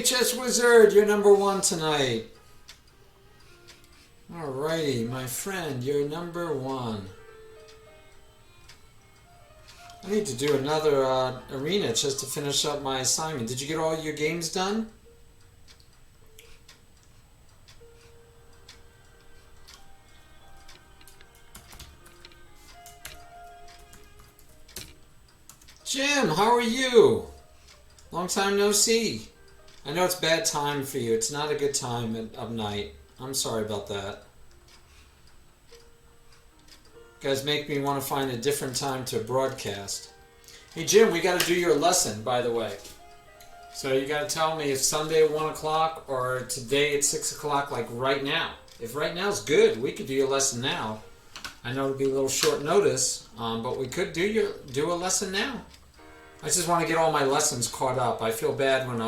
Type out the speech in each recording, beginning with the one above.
Chess Wizard, you're number one tonight. Alrighty, my friend, you're number one. I need to do another arena just to finish up my assignment. Did you get all your games done? Jim, how are you? Long time no see. I know it's bad time for you. It's not a good time of night. I'm sorry about that. You guys make me want to find a different time to broadcast. Hey Jim, we got to do your lesson, by the way. So you got to tell me if Sunday at 1 o'clock or today at 6 o'clock, like right now. If right now is good, we could do your lesson now. I know it'll be a little short notice, but we could do a lesson now. I just want to get all my lessons caught up. I feel bad when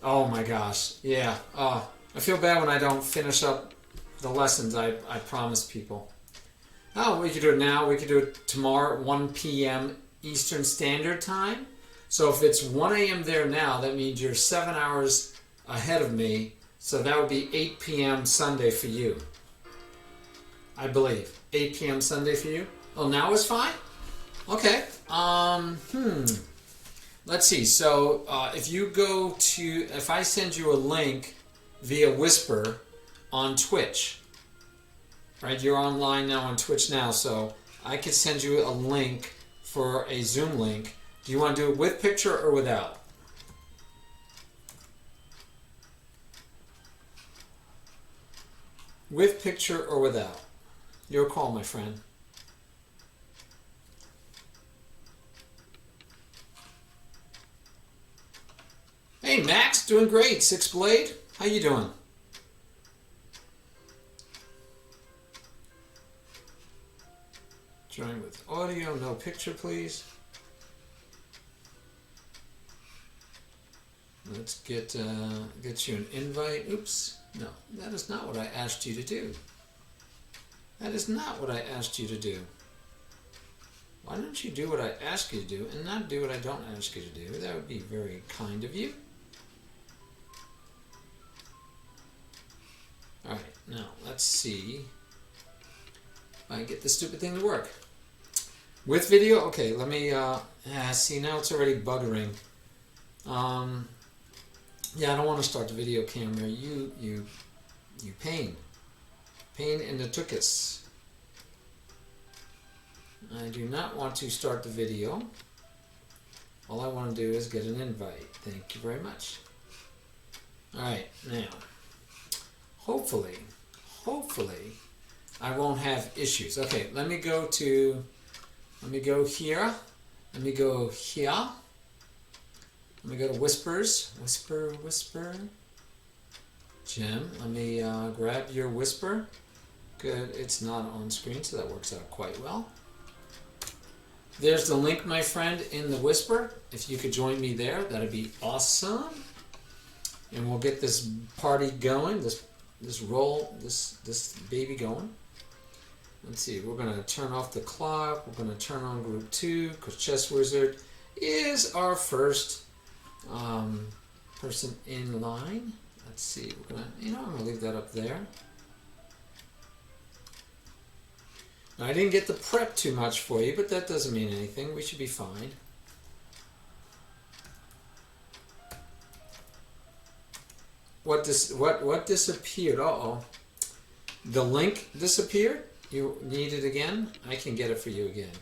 oh my gosh, yeah. I feel bad when I don't finish up the lessons I promised people. Oh, we could do it now. We could do it tomorrow at 1 p.m. Eastern Standard Time. So if it's 1 a.m. there now, that means you're 7 hours ahead of me. So that would be 8 p.m. Sunday for you. I believe. 8 p.m. Sunday for you? Oh, now it's fine? Okay. Let's see. So if I send you a link via Whisper on Twitch, right? You're online now on Twitch now, so I could send you a link for a Zoom link. Do you want to do it with picture or without? With picture or without? Your call, my friend. Hey Max, doing great. Six Blade, how you doing? Join with audio, no picture, please. Let's get you an invite. Oops, no, that is not what I asked you to do. That is not what I asked you to do. Why don't you do what I ask you to do and not do what I don't ask you to do? That would be very kind of you. Alright, now let's see if I can get this stupid thing to work. With video? Okay, let me, see, now it's already buggering. Yeah, I don't want to start the video camera. You pain. Pain in the tuchus. I do not want to start the video. All I want to do is get an invite. Thank you very much. Alright, now, hopefully, I won't have issues. Okay, let me go here. Let me go here. Let me go to Whispers. Whisper. Jim, let me grab your Whisper. Good, it's not on screen, so that works out quite well. There's the link, my friend, in the Whisper. If you could join me there, that'd be awesome. And we'll get this party going, this baby going. Let's see, we're going to turn off the clock. We're going to turn on group 2 because Chess Wizard is our first person in line. Let's see, we're going to, I'm going to leave that up there. Now, I didn't get the prep too much for you, but that doesn't mean anything. We should be fine. What disappeared? Uh-oh. The link disappeared? You need it again? I can get it for you again.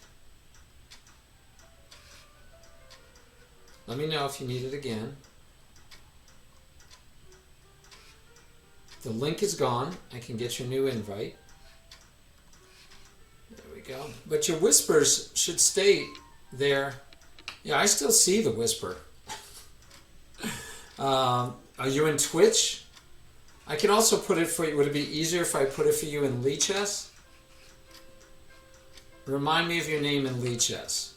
Let me know if you need it again. The link is gone. I can get your new invite. There we go. But your whispers should stay there. Yeah, I still see the whisper. Are you in Twitch? I can also put it for you. Would it be easier if I put it for you in Lichess? Remind me of your name in Lichess.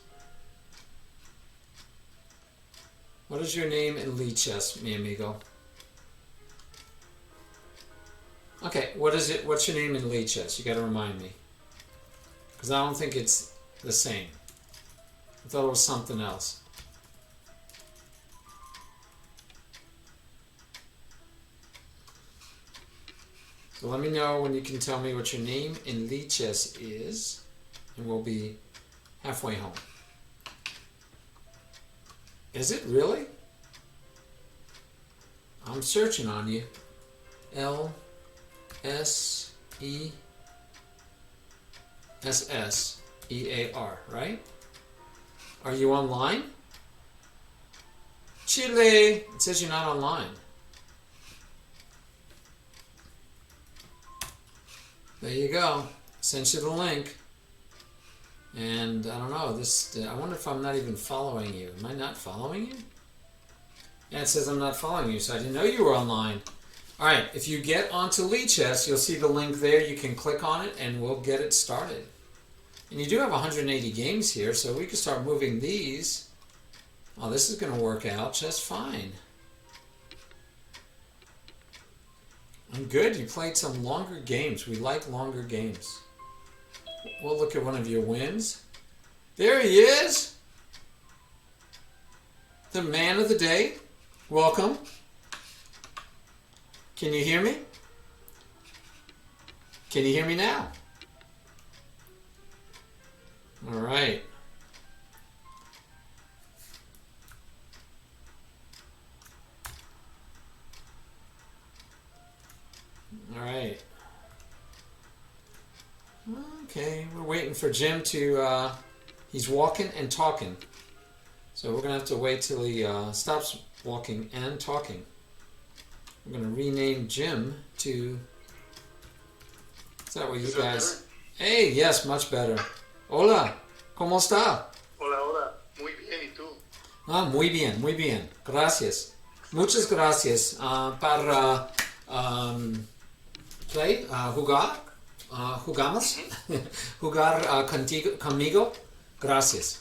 What is your name in Lichess, mi amigo? Okay, what is it? What's your name in Lichess? You got to remind me. Because I don't think it's the same. I thought it was something else. So let me know when you can tell me what your name in Lichess is, and we'll be halfway home. Is it really? I'm searching on you. Lsessear, right? Are you online? Chile! It says you're not online. There you go. Sent you the link. And I don't know, I wonder if I'm not even following you. Am I not following you? Yeah, it says I'm not following you, so I didn't know you were online. Alright, if you get onto Lichess, you'll see the link there. You can click on it and we'll get it started. And you do have 180 games here, so we can start moving these. Oh, this is going to work out just fine. I'm good. You played some longer games. We like longer games. We'll look at one of your wins. There he is! The man of the day. Welcome. Can you hear me? Can you hear me now? All right. All right. Okay, we're waiting for Jim to, he's walking and talking. So we're going to have to wait till he stops walking and talking. We're going to rename Jim to, is that what you guys, hey, yes, much better. Hola, ¿cómo está? Hola, hola, muy bien, ¿y tú? Ah, muy bien, gracias. Muchas gracias para play, jugar. Jugamos? Jugar conmigo? Gracias.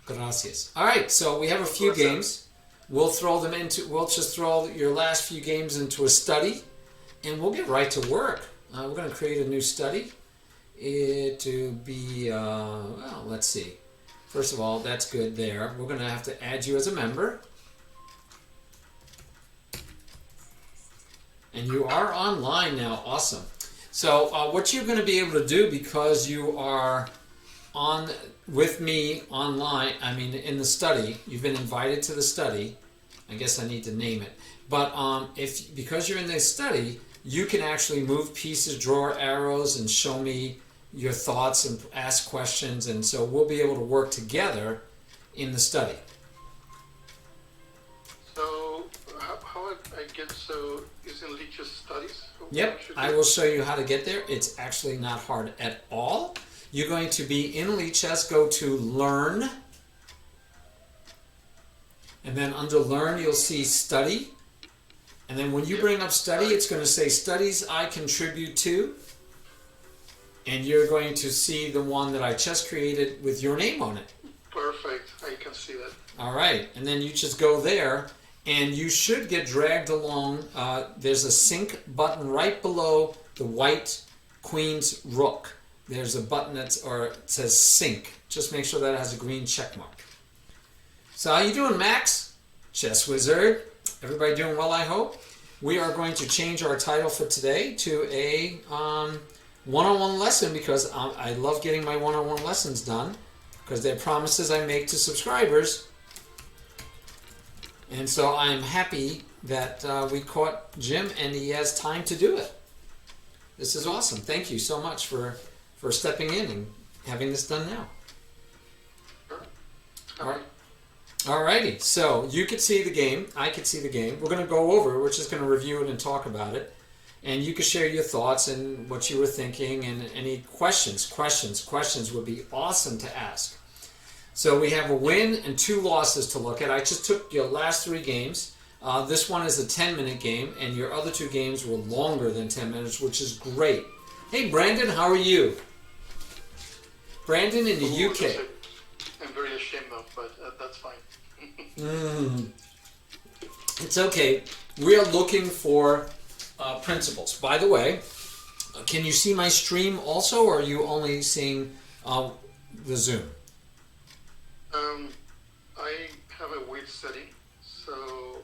Gracias. Alright, so we have a few games. We'll just throw your last few games into a study, and we'll get right to work. We're going to create a new study. To be, well, let's see. First of all, that's good there. We're going to have to add you as a member. And you are online now. Awesome. So what you're going to be able to do, because you are on with me online, I mean in the study, you've been invited to the study. I guess I need to name it. But because you're in the study, you can actually move pieces, draw arrows, and show me your thoughts and ask questions. And so we'll be able to work together in the study. So how I get, so is in Lichess Studies? Yep, I will show you how to get there. It's actually not hard at all. You're going to be in Lichess, go to Learn, and then under Learn you'll see Study, and then when you bring up Study, it's going to say Studies I contribute to, and you're going to see the one that I just created with your name on it. Perfect, I can see that. Alright, and then you just go there, and you should get dragged along. There's a sync button right below the white Queen's Rook. There's a button it says sync. Just make sure that has a green check mark. So how you doing, Max? Chess Wizard. Everybody doing well, I hope? We are going to change our title for today to a one-on-one lesson, because I love getting my one-on-one lessons done, because they're promises I make to subscribers. And so I'm happy that we caught Jim and he has time to do it. This is awesome. Thank you so much for stepping in and having this done now. Sure. Alrighty, so you could see the game, I could see the game. We're going to go over, we're just going to review it and talk about it. And you can share your thoughts and what you were thinking, and any questions would be awesome to ask. So we have a win and 2 losses to look at. I just took your last 3 games. This one is a 10-minute game, and your other 2 games were longer than 10 minutes, which is great. Hey, Brandon, how are you? Brandon in the UK. I'm very ashamed of, but that's fine. It's okay. We are looking for principles. By the way, can you see my stream also, or are you only seeing the Zoom? I have a weird setting, so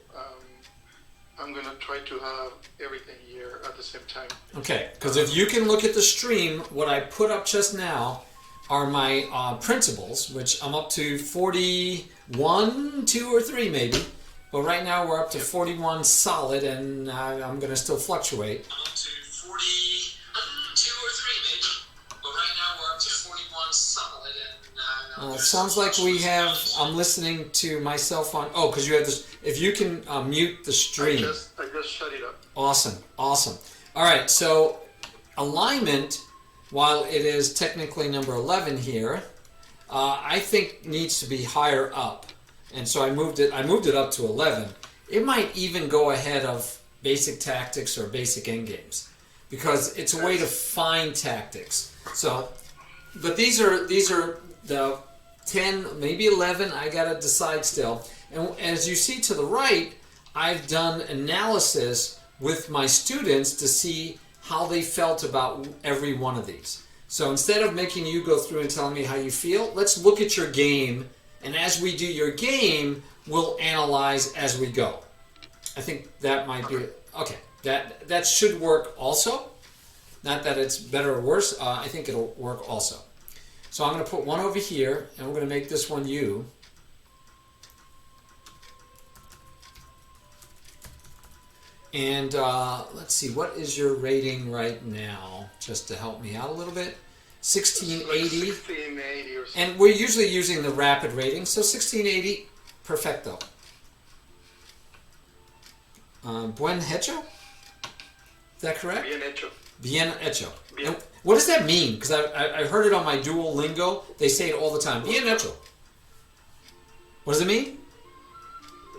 I'm gonna try to have everything here at the same time. Okay, because if you can look at the stream, what I put up just now are my principles, which I'm up to 41, 2 or 3 maybe. But right now we're up to 41 solid, and I'm going to still fluctuate. I'm up to 42 or 3 maybe. But right now we're up to 41 solid, and it sounds like we have. I'm listening to myself on. Oh, because you have this. If you can mute the stream. I just shut it up. Awesome. All right, so alignment, while it is technically number 11 here, I think needs to be higher up. And so I moved it up to 11. It might even go ahead of basic tactics or basic endgames, because it's a way to find tactics. So, but these are the 10, maybe 11, I got to decide still. And as you see to the right, I've done analysis with my students to see how they felt about every one of these. So instead of making you go through and telling me how you feel, let's look at your game, and as we do your game, we'll analyze as we go. I think that might be okay. That should work also. Not that it's better or worse. I think it'll work also. So I'm going to put one over here, and we're going to make this one you. And let's see, what is your rating right now? Just to help me out a little bit. 1680. 1680 or something. And we're usually using the rapid rating, so 1680, perfecto. Buen hecho? Is that correct? Bien hecho. Bien hecho. Bien. And what does that mean? Because I heard it on my Duolingo. They say it all the time. Bien hecho. What does it mean?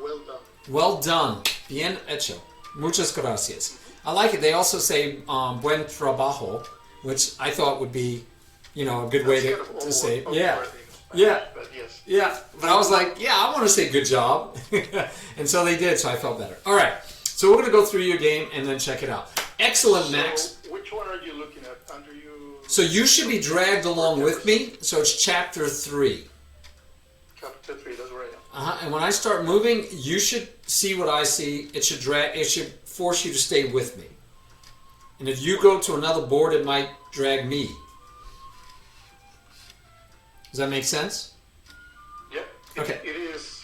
Well done. Well done. Bien hecho. Muchas gracias. I like it. They also say buen trabajo, which I thought would be, a good way to say it. Yeah. Yeah. But yes. Yeah. But I was like, yeah, I want to say good job. And so they did, so I felt better. All right. So we're going to go through your game and then check it out. Excellent, Max. So which one are you looking at? Under you? So you should be dragged along with me. So it's chapter 3. Chapter 3, that's where I am. And when I start moving, you should see what I see. It should force you to stay with me. And if you go to another board, it might drag me. Does that make sense? Yeah. Okay. It is.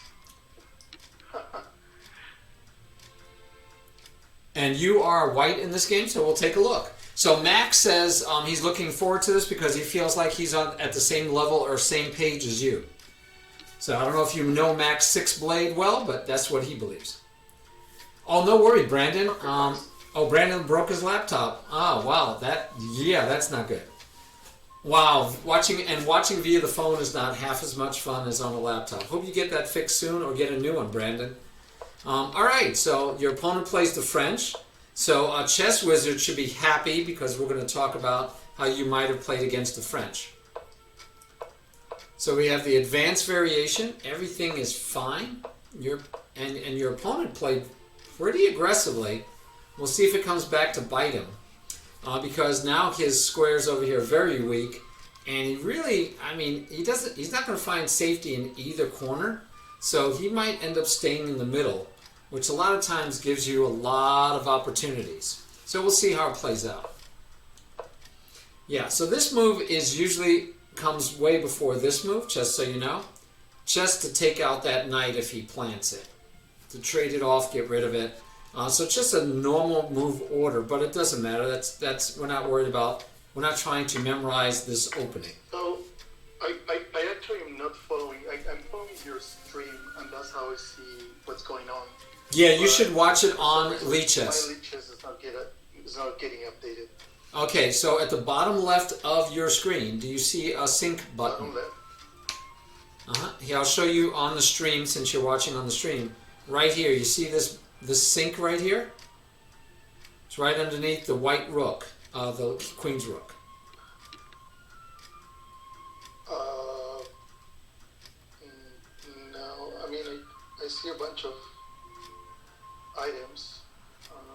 And you are white in this game, so we'll take a look. So Max says he's looking forward to this because he feels like he's at the same level or same page as you. So I don't know if you know Max Six Blade well, but that's what he believes. Oh, no worry, Brandon. Brandon broke his laptop. Oh, wow. That's not good. Wow, watching via the phone is not half as much fun as on a laptop. Hope you get that fixed soon or get a new one, Brandon. All right, so your opponent plays the French. So Chess Wizard should be happy because we're going to talk about how you might have played against the French. So we have the advanced variation. Everything is fine. Your opponent played pretty aggressively. We'll see if it comes back to bite him. Because now his squares over here are very weak. And he really, he's not going to find safety in either corner. So he might end up staying in the middle, which a lot of times gives you a lot of opportunities. So we'll see how it plays out. Yeah, so this move comes way before this move, just so you know. Just to take out that knight if he plants it. To trade it off, get rid of it. So it's just a normal move order, but it doesn't matter. That's we're not worried about. We're not trying to memorize this opening. So I actually am not following. I'm following your stream, and that's how I see what's going on. Yeah, you should watch it on Lichess. My Lichess is not getting updated. Okay, so at the bottom left of your screen, do you see a sync button? Bottom left. Here, I'll show you on the stream since you're watching on the stream. Right here, you see this sync right here? It's right underneath the white rook, the queen's rook. No, I see a bunch of items.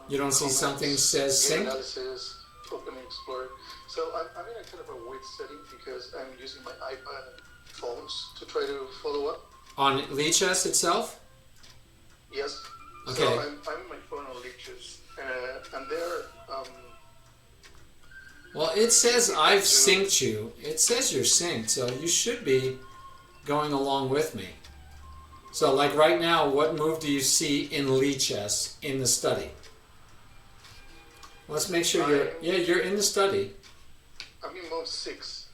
You don't see something says sync? Analysis, open and explore. So I'm in a kind of a weird setting because I'm using my iPad and phones to try to follow up. On Lichess itself? Yes. Okay. So I'm in my phone on leeches, and there. Well, it says if I've I do, synced you. It says you're synced, so you should be going along with me. So, like right now, what move do you see in Lichess in the study? Let's make sure you're in the study. I'm in move 6.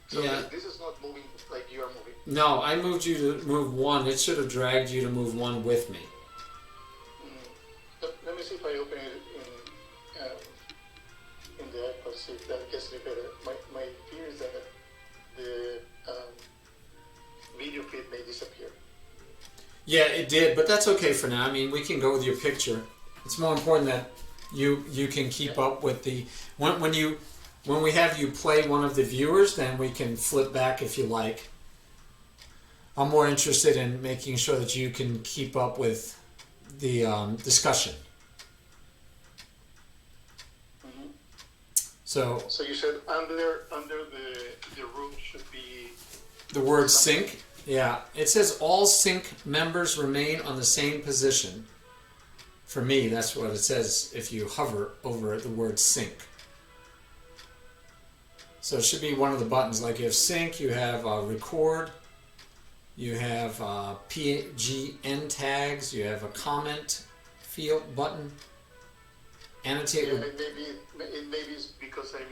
So Yeah. this is not moving like you are moving. No, I moved you to move 1. It should have dragged you to move 1 with me. Let me see if I open it in the iPad, see if that gets me better. My fear is that the video feed may disappear. Yeah, it did, but that's okay for now. I mean, we can go with your picture. It's more important that you can keep up with the when we have you play one of the viewers, then we can flip back if you like. I'm more interested in making sure that you can keep up with the discussion. Mm-hmm. So you said under the room should be the word sync. Yeah, it says all sync members remain on the same position. For me, that's what it says if you hover over the word sync. So it should be one of the buttons. Like you have sync, you have record, you have PGN tags, you have a comment field button, annotate. Yeah, maybe it's because I'm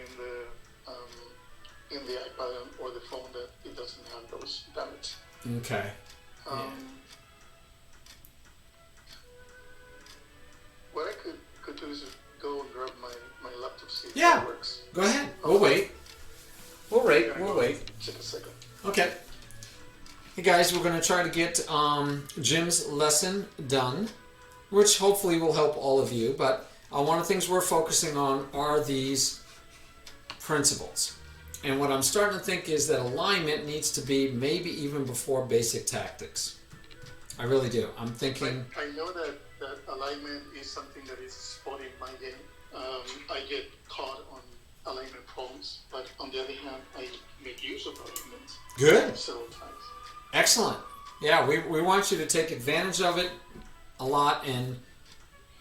in the iPad or the phone that it doesn't have those damage. Okay. What I could do is go and grab my laptop, see if Yeah. it works. Go ahead. We'll wait. We'll wait. Just a second. Okay. Hey guys, we're going to try to get Jim's lesson done, which hopefully will help all of you. But one of the things we're focusing on are these principles. And what I'm starting to think is that alignment needs to be maybe even before basic tactics. I really do. I'm thinking... I know that alignment is something that is spotty in my game. I get caught on alignment problems, but on the other hand, I make use of alignment. Good. Several times. Excellent. Yeah, we want you to take advantage of it a lot and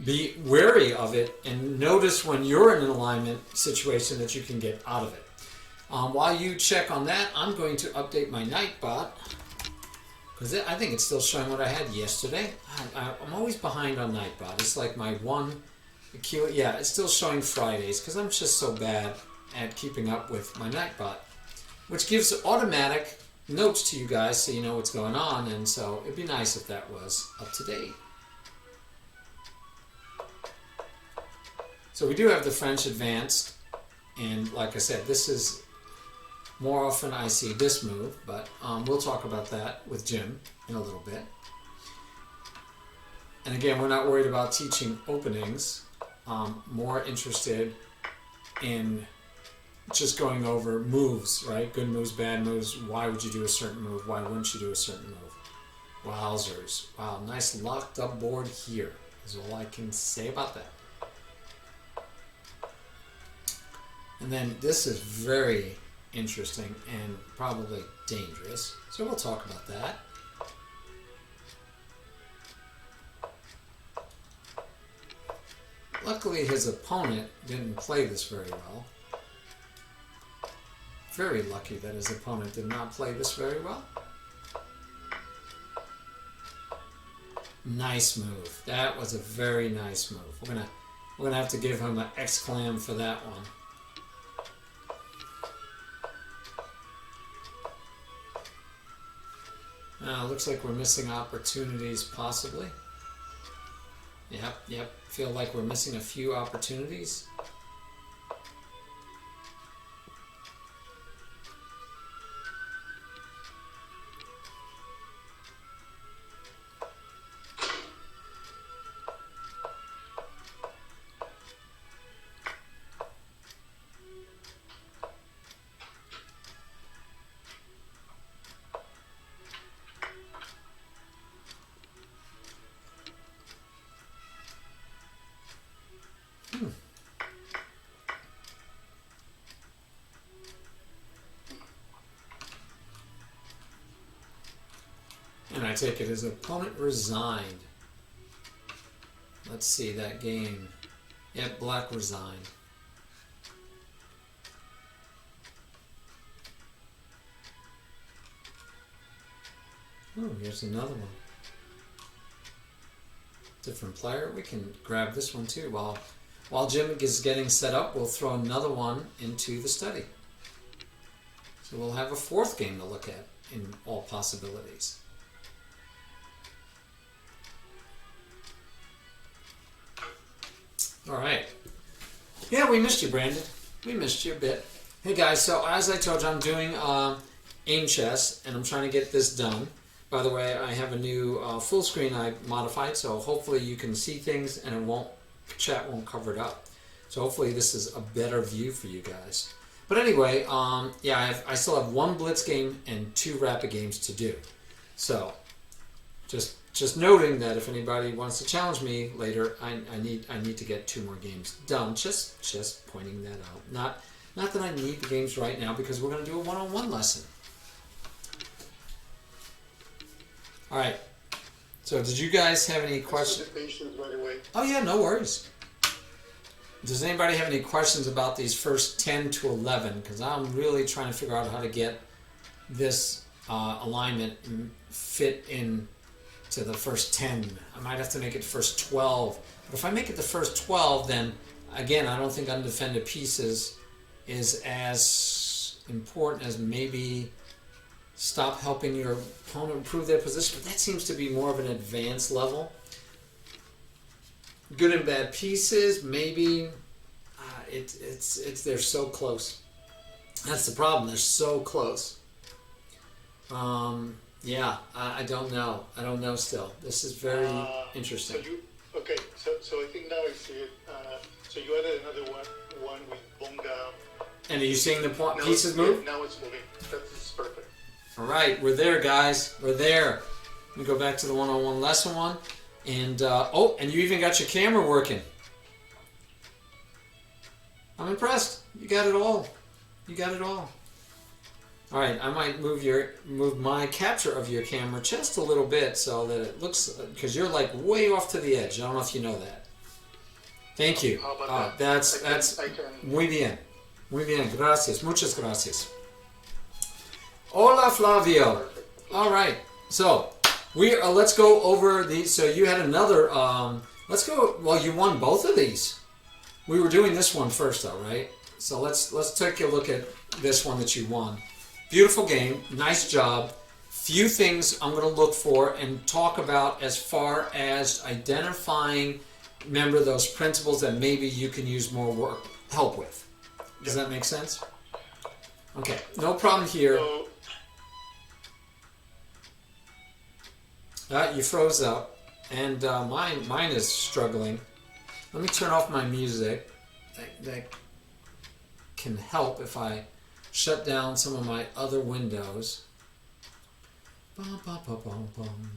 be wary of it and notice when you're in an alignment situation that you can get out of it. While you check on that, I'm going to update my Nightbot because I think it's still showing what I had yesterday. I'm always behind on Nightbot. It's like my one kilo. Yeah, it's still showing Fridays because I'm just so bad at keeping up with my Nightbot, which gives automatic notes to you guys so you know what's going on, and so it'd be nice if that was up to date. So we do have the French advanced, and like I said, this is more often I see this move, but we'll talk about that with Jim in a little bit. And again, we're not worried about teaching openings, more interested in just going over moves, right? Good moves, bad moves. Why would you do a certain move? Why wouldn't you do a certain move? Wowzers. Wow, nice locked up board here is all I can say about that. And then this is very interesting and probably dangerous. So we'll talk about that. Luckily his opponent didn't play this very well. Very lucky that his opponent did not play this very well. Nice move. That was a very nice move. We're gonna have to give him an exclam for that one. Looks like we're missing opportunities, possibly. Yep. Feel like we're missing a few opportunities. And I take it his opponent resigned. let's see that game. Yep, Black Resign. Oh, here's another one. Different player. We can grab this one too. While Jim is getting set up, we'll throw another one into the study. So we'll have a fourth game to look at in all possibilities. All right. Yeah, we missed you, Brandon. We missed you a bit. Hey guys, so as I told you, I'm doing aim chess, and I'm trying to get this done. By the way, I have a new full screen I modified, so hopefully you can see things and chat won't cover it up. So hopefully this is a better view for you guys. But anyway, yeah, I still have one blitz game and 2 rapid games to do. So just noting that if anybody wants to challenge me later, I need to get 2 more games done. Just pointing that out. Not that I need the games right now, because we're going to do a one-on-one lesson. All right. So did you guys have any questions? Oh yeah, no worries. Does anybody have any questions about these first 10 to 11? Because I'm really trying to figure out how to get this alignment fit in to the first 10. I might have to make it the first 12. But if I make it the first 12, then again, I don't think undefended pieces is as important as maybe stop helping your opponent improve their position. But that seems to be more of an advanced level. Good and bad pieces, maybe. They're so close. That's the problem. They're so close. Yeah, I don't know. I don't know still. This is very interesting. So I think now I see it. So you added another one with Bonga. And are you seeing the pieces move? Now it's moving. That's perfect. All right, we're there, guys. We're there. Let me go back to the one-on-one lesson one. And, and you even got your camera working. I'm impressed. You got it all. You got it all. All right, I might move my capture of your camera just a little bit so that it looks, because you're like way off to the edge. I don't know if you know that. Thank you. How about that? That's I can... muy bien. Muy bien. Gracias. Muchas gracias. Hola, Flavio. All right. So let's go over these. So you had another. Let's go. Well, you won both of these. We were doing this one first, though, right? So let's take a look at this one that you won. Beautiful game. Nice job. Few things I'm going to look for and talk about as far as identifying. Remember those principles that maybe you can use more help with. Does that make sense? Okay. No problem here. You froze up, and mine is struggling. Let me turn off my music. That can help if I shut down some of my other windows. Bum, bum, bum, bum, bum.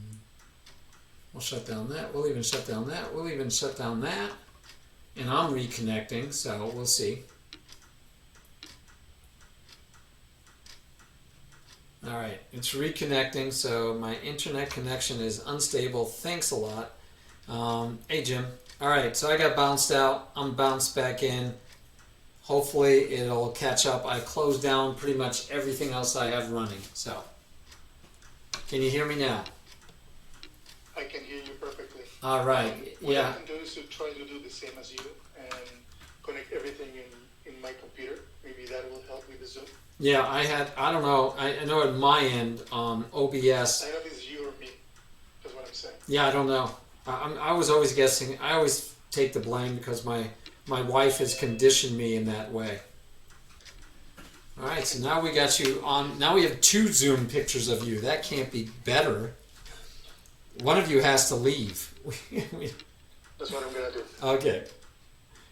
We'll shut down that. We'll even shut down that. We'll even shut down that. And I'm reconnecting, so we'll see. All right, it's reconnecting, so my internet connection is unstable. Thanks a lot. Hey, Jim. All right, so I got bounced out. I'm bounced back in. Hopefully, it'll catch up. I closed down pretty much everything else I have running. So, can you hear me now? I can hear you perfectly. All right. What I can do is to try to do the same as you and connect everything in my computer. Maybe that will help with the Zoom. Yeah, I don't know. I know at my end, OBS. I don't know if it's you or me. That's what I'm saying. Yeah, I don't know. I was always guessing. I always take the blame because my wife has conditioned me in that way. All right, so now we got you on. Now we have 2 Zoom pictures of you. That can't be better. One of you has to leave. That's what I'm gonna do. Okay.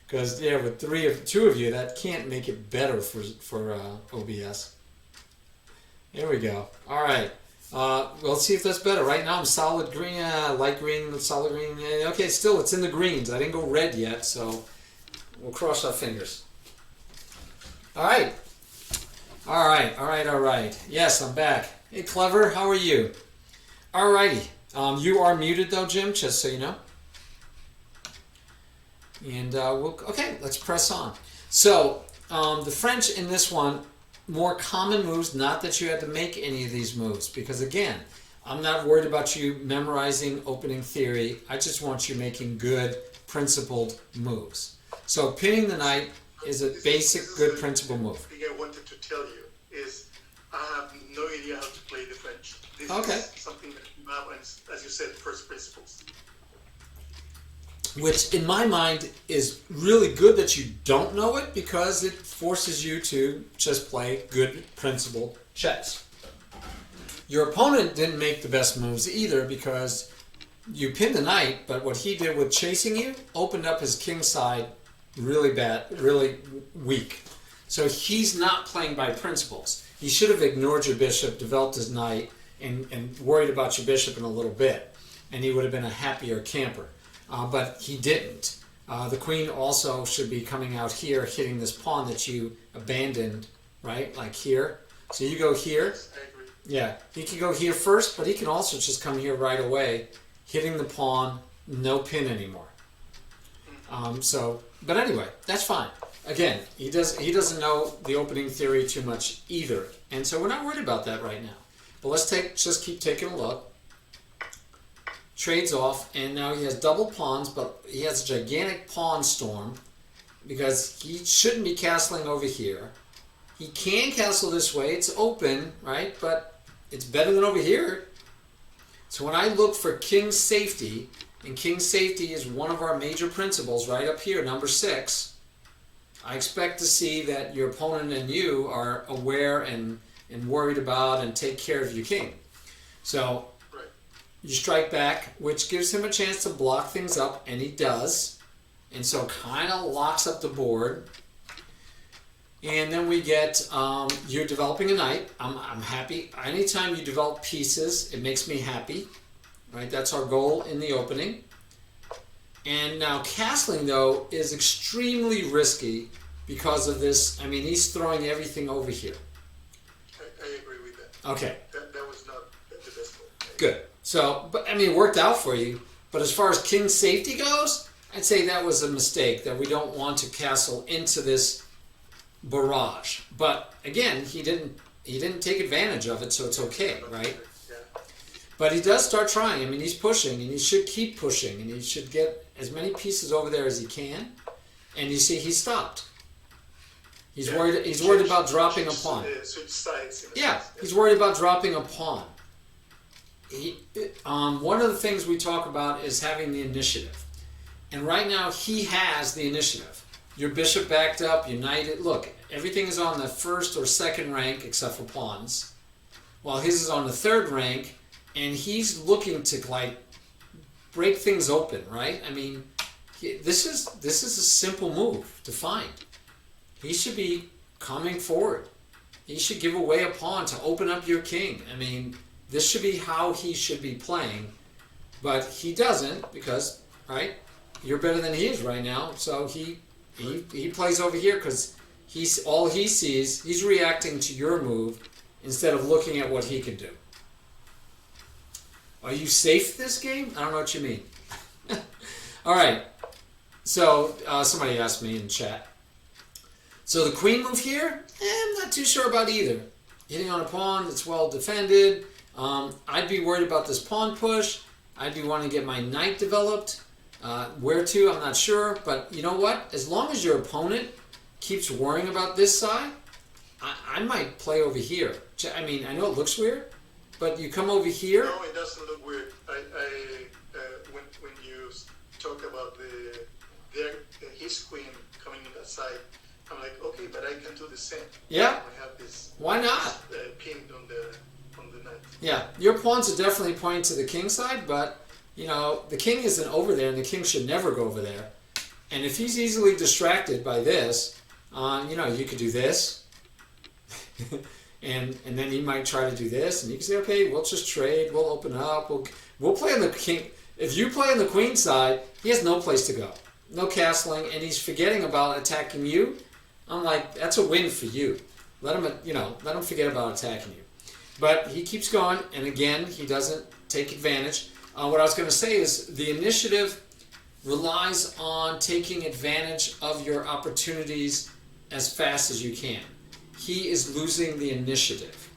Because with 2 of you, that can't make it better for OBS. There we go. All right. Let's see if that's better. Right now I'm solid green, light green, solid green. Okay, still it's in the greens. I didn't go red yet, so we'll cross our fingers. All right. All right. All right. All right. Yes, I'm back. Hey, Clever, how are you? All righty. You are muted though, Jim, just so you know. And okay, let's press on. So the French in this one, more common moves, not that you had to make any of these moves, because again, I'm not worried about you memorizing opening theory. I just want you making good, principled moves. So pinning the knight is a basic, good principle move. The thing I wanted to tell you is I have no idea how to play the French. This is something that you have, as you said, first principles. Which, in my mind, is really good that you don't know it, because it forces you to just play good, principled chess. Your opponent didn't make the best moves either, because you pinned the knight, but what he did with chasing you opened up his king side really bad, really weak. So he's not playing by principles. He should have ignored your bishop, developed his knight, and worried about your bishop in a little bit, and he would have been a happier camper. But he didn't. The queen also should be coming out here, hitting this pawn that you abandoned, right? Like here. So you go here. Yes, I agree. Yeah, he can go here first, but he can also just come here right away, hitting the pawn, no pin anymore. But anyway, that's fine. Again, he doesn't know the opening theory too much either, and so we're not worried about that right now. But let's just keep taking a look. Trades off, and now he has double pawns, but he has a gigantic pawn storm because he shouldn't be castling over here. He can castle this way. It's open, right? But it's better than over here. So when I look for king safety, and king safety is one of our major principles right up here, number 6, I expect to see that your opponent and you are aware and worried about and take care of your king. So you strike back, which gives him a chance to block things up, and he does. And so kind of locks up the board. And then we get, you're developing a knight. I'm happy. Anytime you develop pieces, it makes me happy. Right? That's our goal in the opening. And now castling, though, is extremely risky because of this. I mean, he's throwing everything over here. I agree with that. Okay. That was not the best one. Good. So, but I mean, it worked out for you. But as far as king safety goes, I'd say that was a mistake, that we don't want to castle into this barrage. But again, he didn't take advantage of it, so it's okay, right? Yeah. But he does start trying. I mean, he's pushing, and he should keep pushing, and he should get as many pieces over there as he can. And you see, he stopped. He's worried. He's worried about dropping a pawn. Yeah, he's worried about dropping a pawn. One of the things we talk about is having the initiative. And right now, he has the initiative. Your bishop backed up, united. Look, everything is on the first or second rank except for pawns, while his is on the third rank, and he's looking to like break things open, right? I mean, this is a simple move to find. He should be coming forward. He should give away a pawn to open up your king. I mean, this should be how he should be playing, but he doesn't because, right? You're better than he is right now, so he plays over here because all he sees. He's reacting to your move instead of looking at what he can do. Are you safe this game? I don't know what you mean. All right. So somebody asked me in chat. So the queen move here, I'm not too sure about either. Hitting on a pawn that's well defended. I'd be worried about this pawn push. I'd be wanting to get my knight developed. Where to, I'm not sure. But you know what? As long as your opponent keeps worrying about this side, I might play over here. I mean, I know it looks weird, but you come over here. No, it doesn't look weird. When you talk about his queen coming in that side, I'm like, okay, but I can do the same. Yeah. I have this. Why not? Pinned on the knight. Yeah, your pawns are definitely pointing to the king side, but you know the king isn't over there, and the king should never go over there. And if he's easily distracted by this, you could do this, and then he might try to do this, and you can say, okay, we'll just trade, we'll open up, we'll play on the king. If you play on the queen side, he has no place to go, no castling, and he's forgetting about attacking you. I'm like, that's a win for you. Let him forget about attacking you. But he keeps going, and again, he doesn't take advantage. What I was going to say is the initiative relies on taking advantage of your opportunities as fast as you can. He is losing the initiative,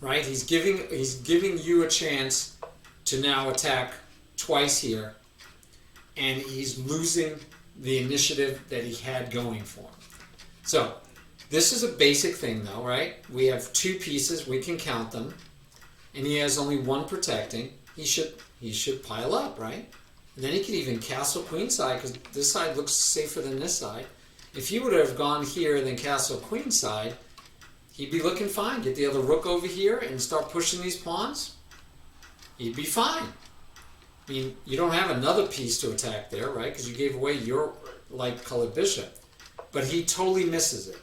right? He's giving you a chance to now attack twice here, and he's losing the initiative that he had going for him. So this is a basic thing though, right? We have two pieces, we can count them, and he has only one protecting. He should pile up, right? And then he could even castle queenside, because this side looks safer than this side. If he would have gone here and then castle queenside, he'd be looking fine. Get the other rook over here and start pushing these pawns. He'd be fine. I mean, you don't have another piece to attack there, right? Because you gave away your light-colored bishop. But he totally misses it.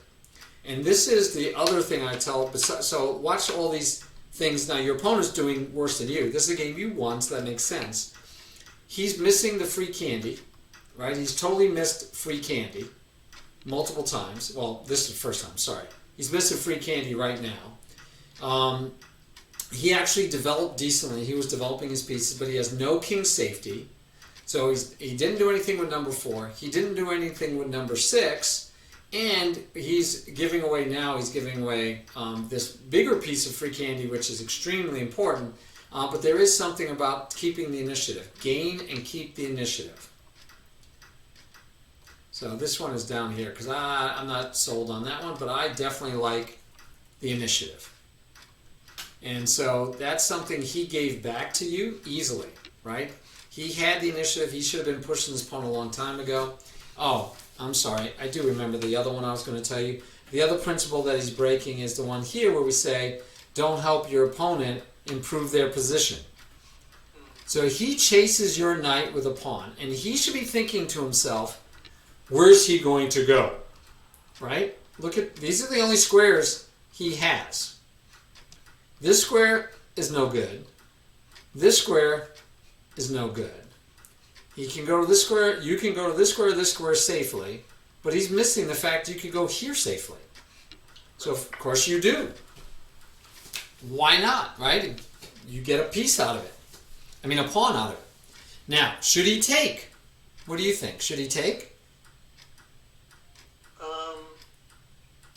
And this is the other thing I tell. So watch all these things. Now, your opponent's doing worse than you. This is a game you won, so that makes sense. He's missing the free candy, right? He's totally missed free candy multiple times. Well, this is the first time, sorry. He's missing free candy right now. He actually developed decently. He was developing his pieces, but he has no king safety. So he didn't do anything with number 4. He didn't do anything with number 6. And he's giving away this bigger piece of free candy, which is extremely important. But there is something about keeping the initiative. Gain and keep the initiative. So this one is down here because I'm not sold on that one, but I definitely like the initiative. And so that's something he gave back to you easily, right? He had the initiative. He should have been pushing this pawn a long time ago. Oh, I'm sorry. I do remember the other one I was going to tell you. The other principle that he's breaking is the one here where we say, don't help your opponent improve their position. So he chases your knight with a pawn, and he should be thinking to himself, where's he going to go? Right? Look at, these are the only squares he has. This square is no good. This square is no good. He can go to this square, you can go to this square safely, but he's missing the fact you could go here safely. So of course you do. Why not, right? You get a piece out of it. I mean, a pawn out of it. Now, should he take? What do you think? Should he take?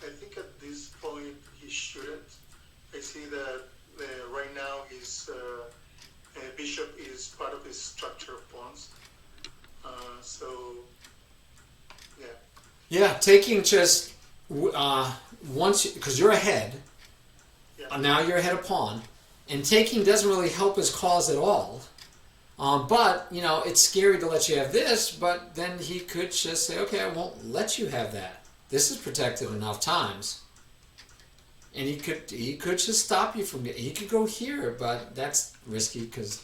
I think at this point he shouldn't. I see that right now his bishop is part of his structure of pawns. So, yeah. Yeah, taking just once, because you're ahead. Yeah. Now you're ahead of pawn, and taking doesn't really help his cause at all. But you know, it's scary to let you have this. But then he could just say, "Okay, I won't let you have that. This is protected enough times." And he could just stop you from. He could go here, but that's risky because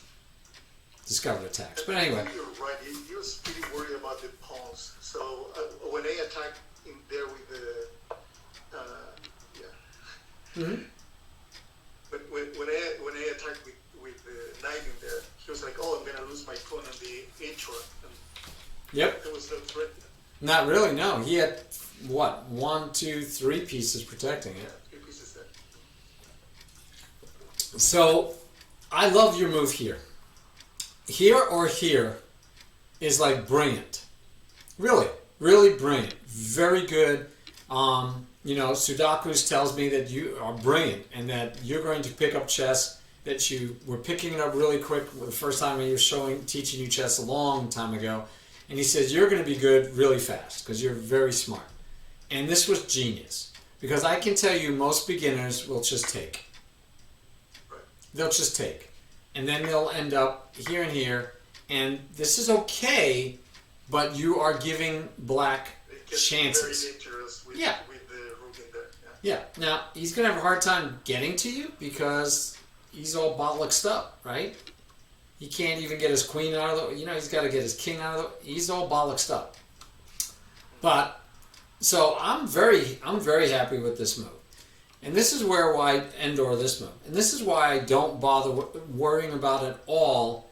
discovered attacks. But anyway, you're right. He was pretty worried about the pawns. So when they attacked in there with the, yeah. mm-hmm. But when I attacked with the knight in there, he was like, "Oh, I'm gonna lose my pawn on the inch one." Yep. There was no threat. Not really. No, he had what 1, 2, 3 pieces protecting it. Yeah, 3 pieces there. So, I love your move here. Here or here is like brilliant. Really, really brilliant. Very good. You know, Sudokus tells me that you are brilliant and that you're going to pick up chess, that you were picking it up really quick the first time he was teaching you chess a long time ago. And he says you're going to be good really fast because you're very smart. And this was genius. Because I can tell you most beginners will just take. They'll just take. And then they'll end up here and here. And this is okay, but you are giving black chances. Very dangerous with, yeah. With the rook in there. Yeah. Now, he's going to have a hard time getting to you because he's all bollocksed up, right? He can't even get his queen out of the... You know, he's got to get his king out of the... He's all bollocksed up. But, so I'm very happy with this move. And this is why this move. And this is why I don't bother worrying about it all,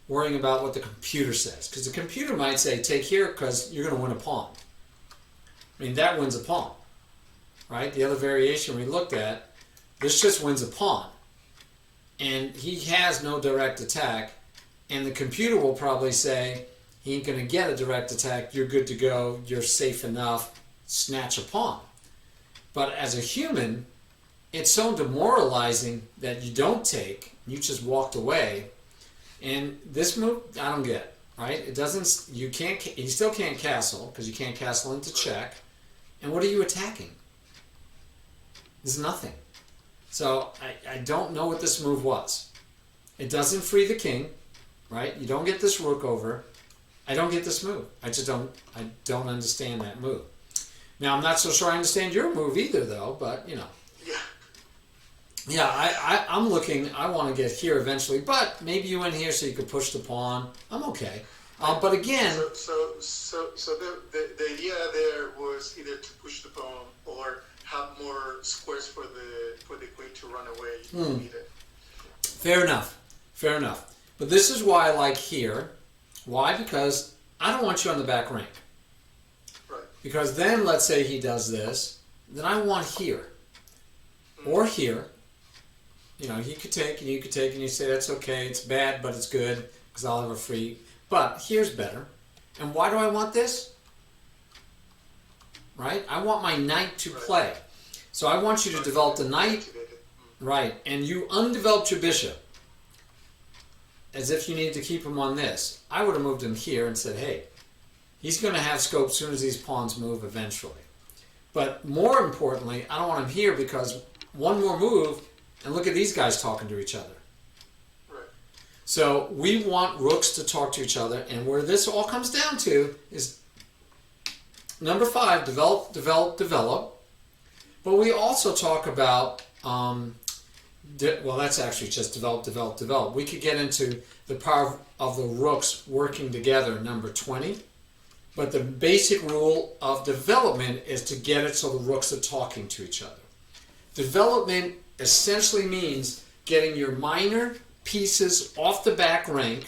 worrying about what the computer says. Because the computer might say, take here because you're going to win a pawn. I mean, that wins a pawn. Right? The other variation we looked at, this just wins a pawn. And he has no direct attack. And the computer will probably say, he ain't going to get a direct attack. You're good to go. You're safe enough. Snatch a pawn. But as a human, it's so demoralizing that you don't take. You just walked away. And this move, I don't get, right? It doesn't, you still can't castle, because you can't castle into check. And what are you attacking? There's nothing. So I don't know what this move was. It doesn't free the king, right? You don't get this rook over. I don't get this move. I don't understand that move. Now, I'm not so sure I understand your move either, though, but, you know. Yeah, I'm looking, I want to get here eventually, but maybe you went here so you could push the pawn. I'm okay. But again... So the idea there was either to push the pawn or have more squares for the queen to run away if you need it. Fair enough. Fair enough. But this is why I like here. Why? Because I don't want you on the back rank. Right. Because then, let's say he does this, then I want here. Or here. You know, he could take and you could take and you say, that's okay, it's bad, but it's good, because I'll have a free. But here's better. And why do I want this? Right? I want my knight to play. So I want you to develop the knight. Right. And you undeveloped your bishop. As if you needed to keep him on this. I would have moved him here and said, hey, he's going to have scope as soon as these pawns move eventually. But more importantly, I don't want him here because one more move, and look at these guys talking to each other. Right. So we want rooks to talk to each other, and where this all comes down to is number 5, develop, develop, develop. But we also talk about, well, that's actually just develop, develop, develop. We could get into the power of the rooks working together, number 20. But the basic rule of development is to get it so the rooks are talking to each other. Development essentially means getting your minor pieces off the back rank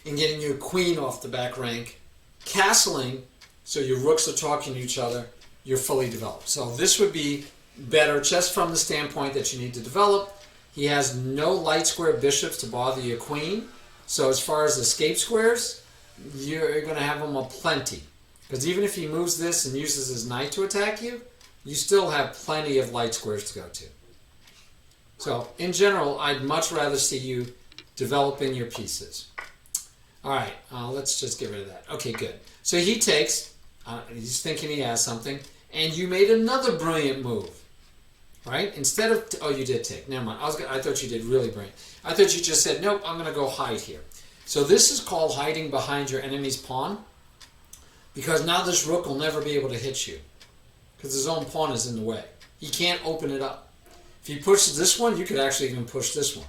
and getting your queen off the back rank, castling so your rooks are talking to each other, you're fully developed. So this would be better just from the standpoint that you need to develop. He has no light square bishops to bother your queen. So as far as escape squares, you're going to have them aplenty. Because even if he moves this and uses his knight to attack you, you still have plenty of light squares to go to. So in general, I'd much rather see you developing your pieces. All right, let's just get rid of that. Okay, good. So he takes, he's thinking he has something, and you made another brilliant move, right? Instead of, oh, you did take. Never mind. I thought you did really brilliant. I thought you just said, nope, I'm going to go hide here. So this is called hiding behind your enemy's pawn, because now this rook will never be able to hit you, because his own pawn is in the way. He can't open it up. If he pushes this one, you could actually even push this one.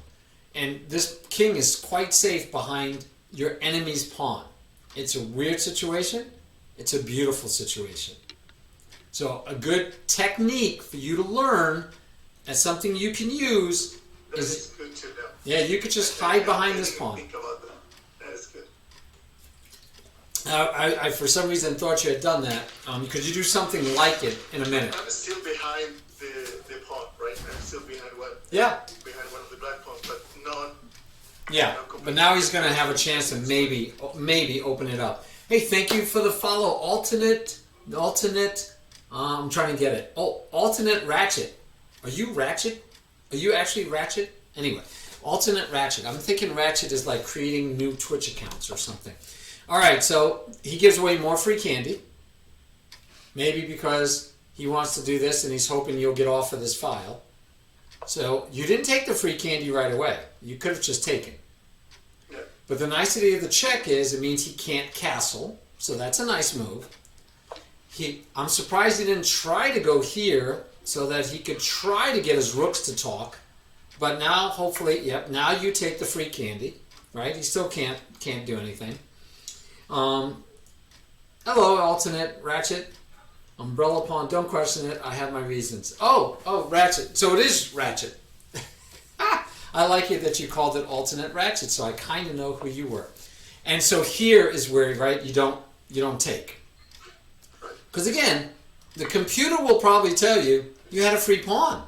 And this king is quite safe behind your enemy's pawn. It's a weird situation. It's a beautiful situation. So a good technique for you to learn as something you can use is, good to know. Yeah, you could just hide behind this pawn. Think about that. That is good. I for some reason thought you had done that. Could you do something like it in a minute? I'm still behind the pawn, right? I'm still behind one. Yeah. Behind one of the black pawns, but not. Yeah, but now he's going to have a chance to maybe open it up. Hey, thank you for the follow. Alternate. I'm trying to get it. Oh, alternate ratchet. Are you ratchet? Are you actually ratchet? Anyway, alternate ratchet. I'm thinking ratchet is like creating new Twitch accounts or something. All right, so he gives away more free candy. Maybe because he wants to do this and he's hoping you'll get off of this file. So you didn't take the free candy right away. You could have just taken. Yeah. But the nicety of the check is it means he can't castle. So that's a nice move. I'm surprised he didn't try to go here so that he could try to get his rooks to talk. But now, hopefully, yep, now you take the free candy, right? He still can't do anything. Hello, alternate ratchet. Umbrella pawn, don't question it. I have my reasons. Oh, ratchet. So it is ratchet. I like it that you called it alternate ratchet, so I kind of know who you were. And so here is where, right, you don't take. Because again, the computer will probably tell you you had a free pawn.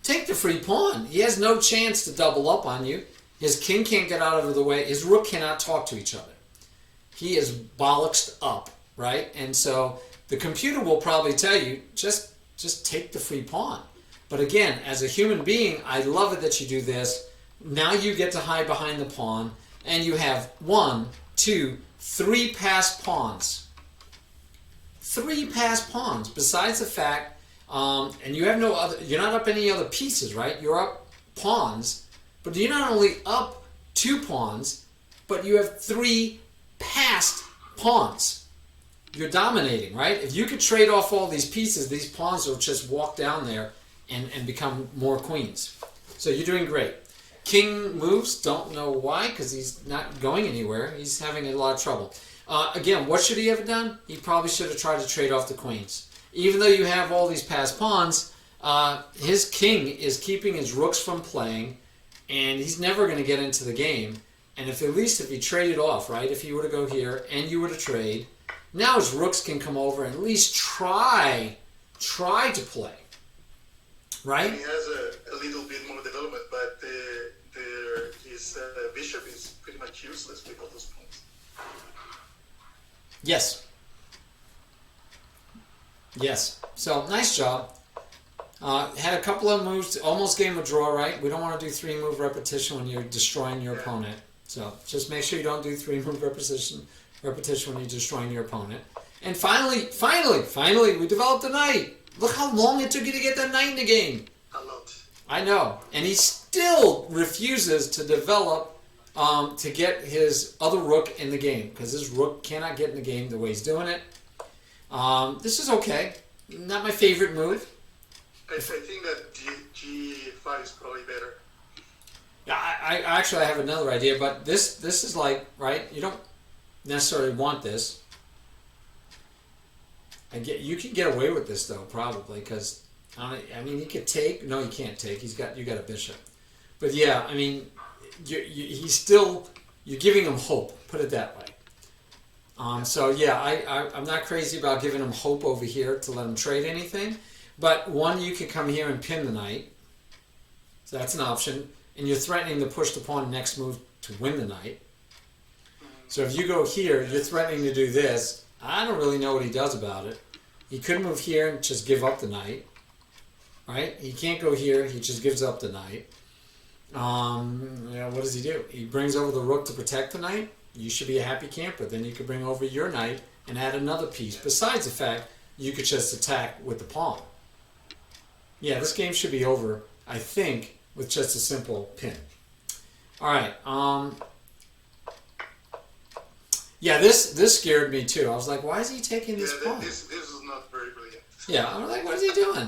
Take the free pawn. He has no chance to double up on you. His king can't get out of the way. His rook cannot talk to each other. he is bollocksed up, right? And so the computer will probably tell you, just take the free pawn. But again, as a human being, I love it that you do this. Now you get to hide behind the pawn, and you have 1, 2, 3 passed pawns. 3 passed pawns. Besides the fact, and you have no other. You're not up any other pieces, right? You're up pawns, but you're not only up 2 pawns, but you have 3 passed pawns. You're dominating, right? If you could trade off all these pieces, these pawns will just walk down there and become more queens. So you're doing great. King moves, don't know why, because he's not going anywhere. He's having a lot of trouble. Again, what should he have done? He probably should have tried to trade off the queens. Even though you have all these passed pawns, his king is keeping his rooks from playing, and he's never going to get into the game. And if he traded off, right, if he were to go here and you were to trade, now his rooks can come over and at least try to play, right? He has a little bit more development, but his bishop is pretty much useless with all those points. Yes. So nice job. Had a couple of moves, almost gave him a draw, right? We don't want to do 3-move repetition when you're destroying your opponent. So just make sure you don't do 3-move repetition when you're destroying your opponent. And finally, we developed a knight. Look how long it took you to get that knight in the game. A lot. I know. And he still refuses to develop to get his other rook in the game, because his rook cannot get in the game the way he's doing it. This is okay. Not my favorite move. I think that G5 is probably better. I actually have another idea, but this is like, right, you don't necessarily want this. You can get away with this though, probably, because I mean, he could take. No, he can't take. You got a bishop. But yeah, I mean, he's still, you're giving him hope. Put it that way. So yeah, I'm not crazy about giving him hope over here to let him trade anything. But one, you could come here and pin the knight. So that's an option. And you're threatening to push the pawn next move to win the knight. So if you go here, you're threatening to do this. I don't really know what he does about it. He could move here and just give up the knight. Right? He can't go here. He just gives up the knight. What does he do? He brings over the rook to protect the knight. You should be a happy camper. Then you could bring over your knight and add another piece. Besides the fact you could just attack with the pawn. Yeah, this game should be over, I think, with just a simple pin. All right. Yeah, this scared me too. I was like, why is he taking this pawn? This is not very brilliant. Yeah, I was like, what is he doing?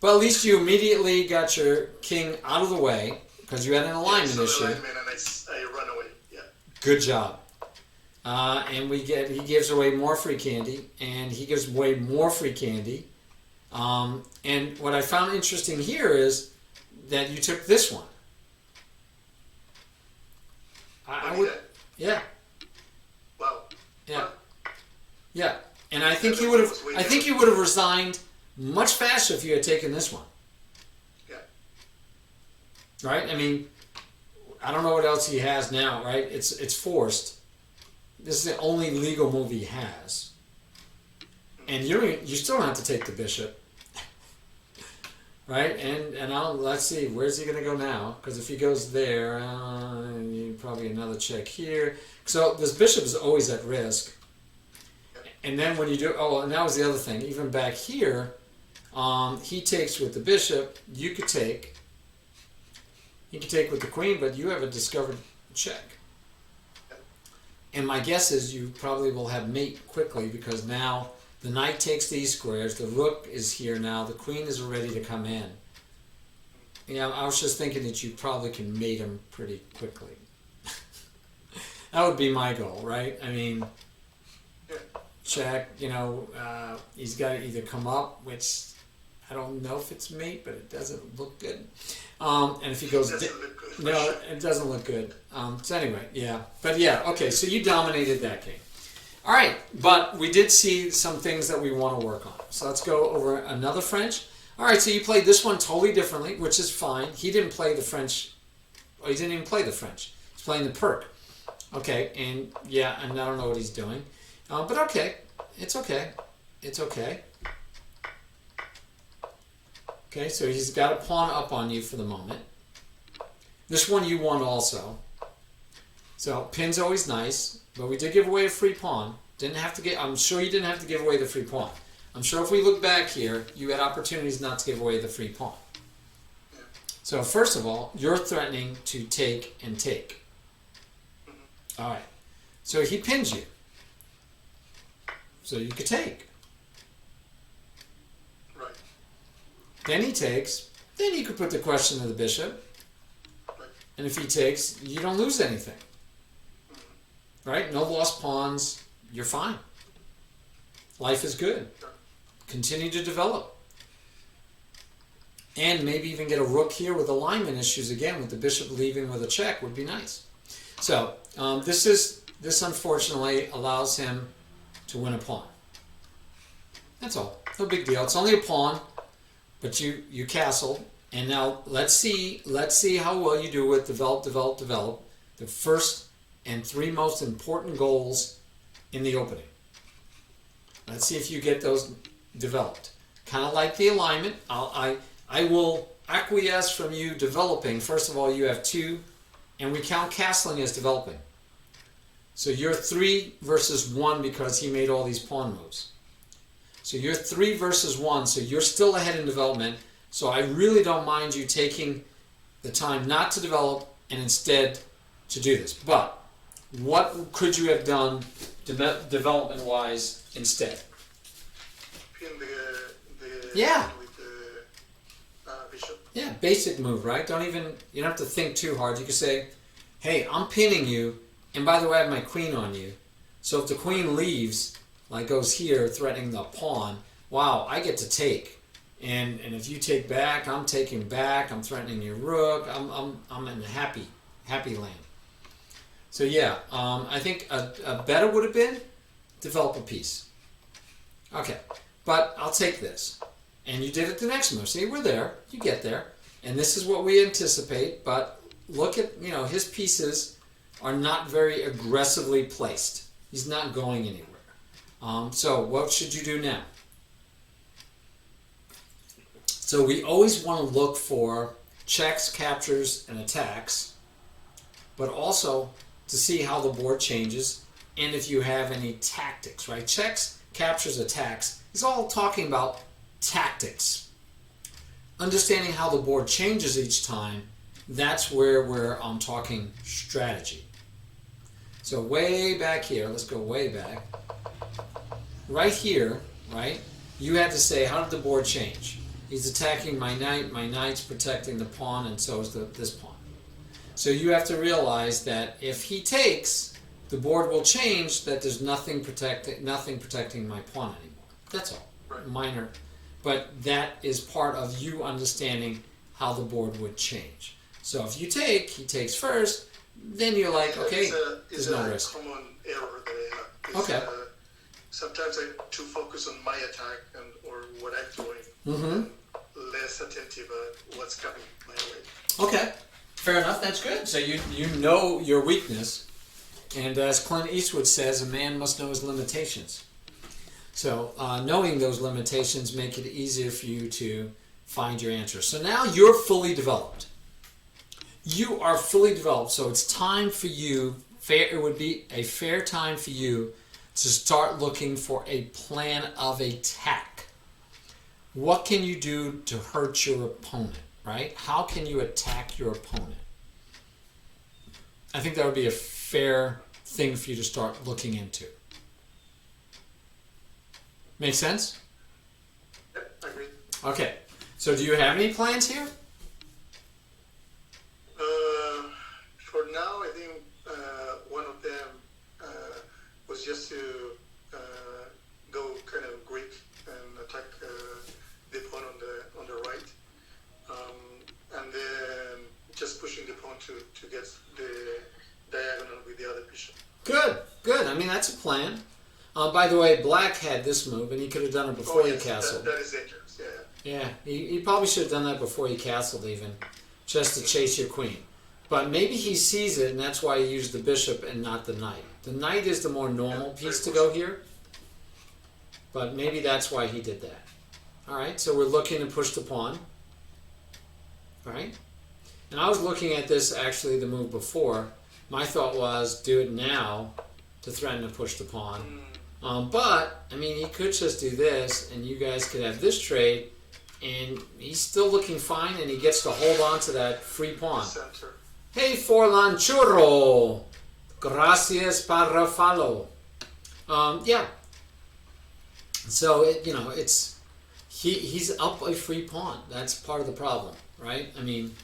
But at least you immediately got your king out of the way because you had an alignment issue. Alignment, and I run away. Yeah. Good job. And he gives away more free candy, and he gives away more free candy. And what I found interesting here is that you took this one. I would, yeah. Wow. Yeah. Yeah. And I think you would have resigned much faster if you had taken this one. Yeah. Right? I mean, I don't know what else he has now, right? It's forced. This is the only legal move he has. And you still don't have to take the bishop. Right? And let's see, where's he going to go now? Because if he goes there, probably another check here. So this bishop is always at risk. And then when you do, and that was the other thing. Even back here, he takes with the bishop. You could take. He could take with the queen, but you have a discovered check. And my guess is you probably will have mate quickly because now the knight takes these squares. The rook is here now. The queen is ready to come in. Yeah, I was just thinking that you probably can mate him pretty quickly. That would be my goal, right? I mean, check, he's got to either come up, which I don't know if it's mate, but it doesn't look good. And if he goes, no, it doesn't look good. So anyway, yeah. But yeah, okay, so you dominated that game. All right, but we did see some things that we want to work on. So let's go over another French. All right, so you played this one totally differently, which is fine. He didn't play the French. He didn't even play the French. He's playing the Perk. Okay, and yeah, and I don't know what he's doing. But okay, it's okay. It's okay. Okay, so he's got a pawn up on you for the moment. This one you won also. So pin's always nice, but we did give away a free pawn. Didn't have to get. I'm sure you didn't have to give away the free pawn. I'm sure if we look back here, you had opportunities not to give away the free pawn. So first of all, you're threatening to take and take. All right. So he pins you. So you could take. Right. Then he takes. Then you could put the question to the bishop. Right. And if he takes, you don't lose anything. Right? No lost pawns. You're fine. Life is good. Continue to develop. And maybe even get a rook here with alignment issues again, with the bishop leaving with a check would be nice. So this unfortunately allows him to win a pawn. That's all. No big deal. It's only a pawn, but you castled. And now let's see how well you do with develop. The first and three most important goals in the opening. Let's see if you get those developed. Kind of like the alignment. I will acquiesce from you developing. First of all, you have 2, and we count castling as developing. So you're 3 versus 1 because he made all these pawn moves. So you're 3 versus 1, so you're still ahead in development. So I really don't mind you taking the time not to develop and instead to do this. But what could you have done development-wise instead? Pin the yeah. with the bishop. Yeah, basic move, right? You don't have to think too hard. You can say, hey, I'm pinning you, and by the way, I have my queen on you. So if the queen leaves, like goes here, threatening the pawn, wow, I get to take. And if you take back, I'm taking back, I'm threatening your rook, I'm in a happy land. So yeah, I think a better would have been develop a piece. Okay, but I'll take this. And you did it the next move. See, we're there. You get there. And this is what we anticipate, but look at, his pieces are not very aggressively placed. He's not going anywhere. So what should you do now? So we always want to look for checks, captures, and attacks, but also to see how the board changes and if you have any tactics, right? Checks, captures, attacks is all talking about tactics. Understanding how the board changes each time, that's where we're talking strategy. So way back here, let's go way back. Right here, right, you had to say, how did the board change? He's attacking my knight's protecting the pawn, and so is this pawn. So you have to realize that if he takes, the board will change, that there's nothing protecting my pawn anymore. That's all. Right. Minor. But that is part of you understanding how the board would change. So if you take, he takes first, then you're like, okay, there's no risk. It's a common error that I have. Okay. Sometimes I too focus on my attack or what I'm doing. Mm-hmm. Less attentive at what's coming my way. Okay, fair enough. That's good. So you know your weakness, and as Clint Eastwood says, a man must know his limitations. So knowing those limitations make it easier for you to find your answer. So now you're fully developed. You are fully developed. So it's time for you. It would be a fair time for you to start looking for a plan of attack. What can you do to hurt your opponent, right? How can you attack your opponent? I think that would be a fair thing for you to start looking into. Make sense? Yep, I agree. Okay. So do you have any plans here? For now, I think one of them was just to go kind of Greek and attack the pawn on the right, and then just pushing the pawn to get the diagonal with the other bishop. Good. I mean, that's a plan. By the way, Black had this move, and he could have done it before he castled. That is dangerous, yeah. Yeah, he probably should have done that before he castled even, just to chase your queen. But maybe he sees it, and that's why he used the bishop and not the knight. The knight is the more normal piece to go here. But maybe that's why he did that. All right, so we're looking to push the pawn. All right. And I was looking at this, actually, the move before. My thought was, do it now to threaten to push the pawn. But, I mean, he could just do this, and you guys could have this trade, and he's still looking fine, and he gets to hold on to that free pawn. Center. Hey, Forlan Churro! Gracias para follow. Yeah. So, he's up a free pawn. That's part of the problem, right? I mean,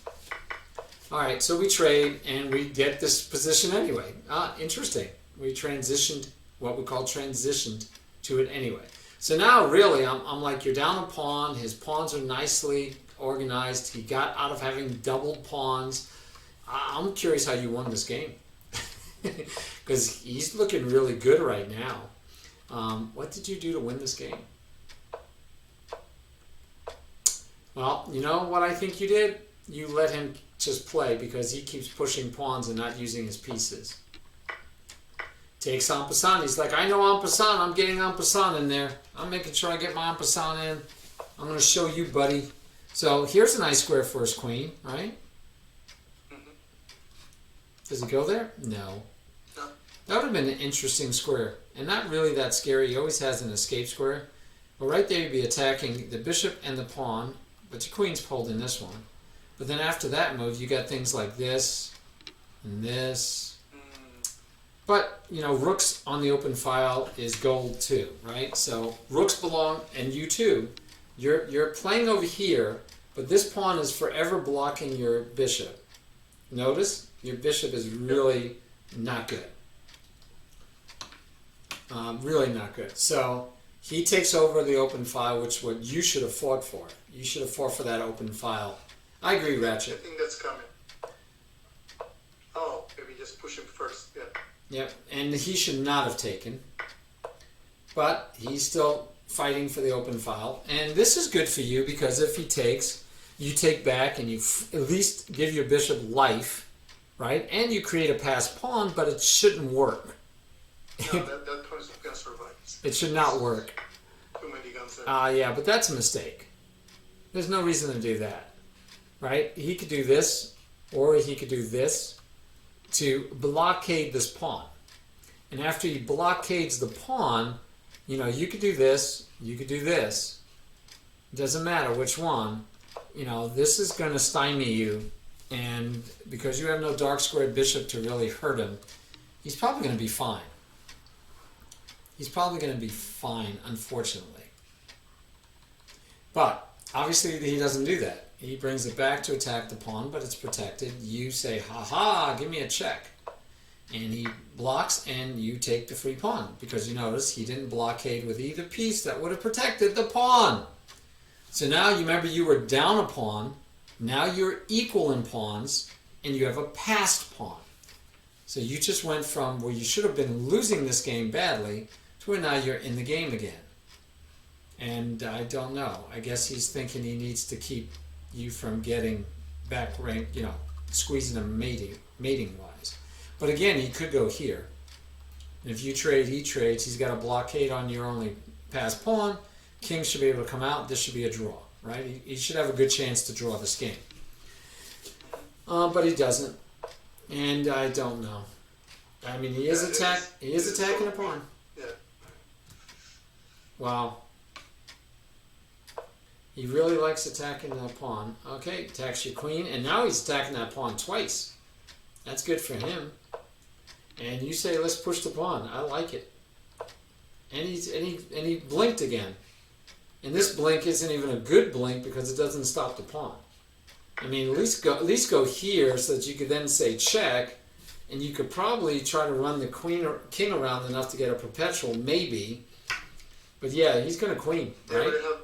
all right, so we trade, and we get this position anyway. Interesting. We transitioned, what we call transitioned to it anyway. So now, really, I'm like, you're down a pawn. His pawns are nicely organized. He got out of having doubled pawns. I'm curious how you won this game. Because he's looking really good right now. What did you do to win this game? Well, you know what I think you did? You let him just play because he keeps pushing pawns and not using his pieces. Takes en passant. He's like, I know en passant. I'm getting en passant in there. I'm making sure I get my en passant in. I'm going to show you, buddy. So here's a nice square for his queen, right? Does he go there? No. That would have been an interesting square. And not really that scary. He always has an escape square. But right there you'd be attacking the bishop and the pawn. But your queen's holding this one. But then after that move, you got things like this and this. But, rooks on the open file is gold too, right? So rooks belong, and you too. You're playing over here, but this pawn is forever blocking your bishop. Notice? Your bishop is really not good. Really not good. So he takes over the open file, which what you should have fought for. You should have fought for that open file. I agree, Ratchet. I think that's coming. Oh, maybe just push him first. Yeah. Yep, and he should not have taken. But he's still fighting for the open file. And this is good for you because if he takes, you take back and you at least give your bishop life. Right? And you create a passed pawn, but it shouldn't work. No, that pawn is not going to survive. It should not work. Too many guns there. Yeah, but that's a mistake. There's no reason to do that. Right? He could do this, or he could do this to blockade this pawn. And after he blockades the pawn, you could do this, you could do this. It doesn't matter which one. This is going to stymie you. And because you have no dark squared bishop to really hurt him, he's probably going to be fine. He's probably going to be fine, unfortunately. But obviously he doesn't do that. He brings it back to attack the pawn, but it's protected. You say, ha, give me a check. And he blocks, and you take the free pawn. Because you notice he didn't blockade with either piece that would have protected the pawn. So now you remember you were down a pawn. Now you're equal in pawns, and you have a passed pawn. So you just went from where you should have been losing this game badly to where now you're in the game again. And I don't know. I guess he's thinking he needs to keep you from getting back rank, squeezing him mating-wise. But again, he could go here. And if you trade, he trades. He's got a blockade on your only passed pawn. King should be able to come out. This should be a draw. Right? He should have a good chance to draw this game. But he doesn't. And I don't know. I mean, he is attacking a pawn. Yeah. Wow. He really likes attacking that pawn. Okay, attacks your queen, and now he's attacking that pawn twice. That's good for him. And you say, let's push the pawn. I like it. And he blinked again. And this blink isn't even a good blink because it doesn't stop the pawn. I mean, at least go here so that you could then say check, and you could probably try to run the queen or king around enough to get a perpetual, maybe. But yeah, he's going to queen, right? Yeah,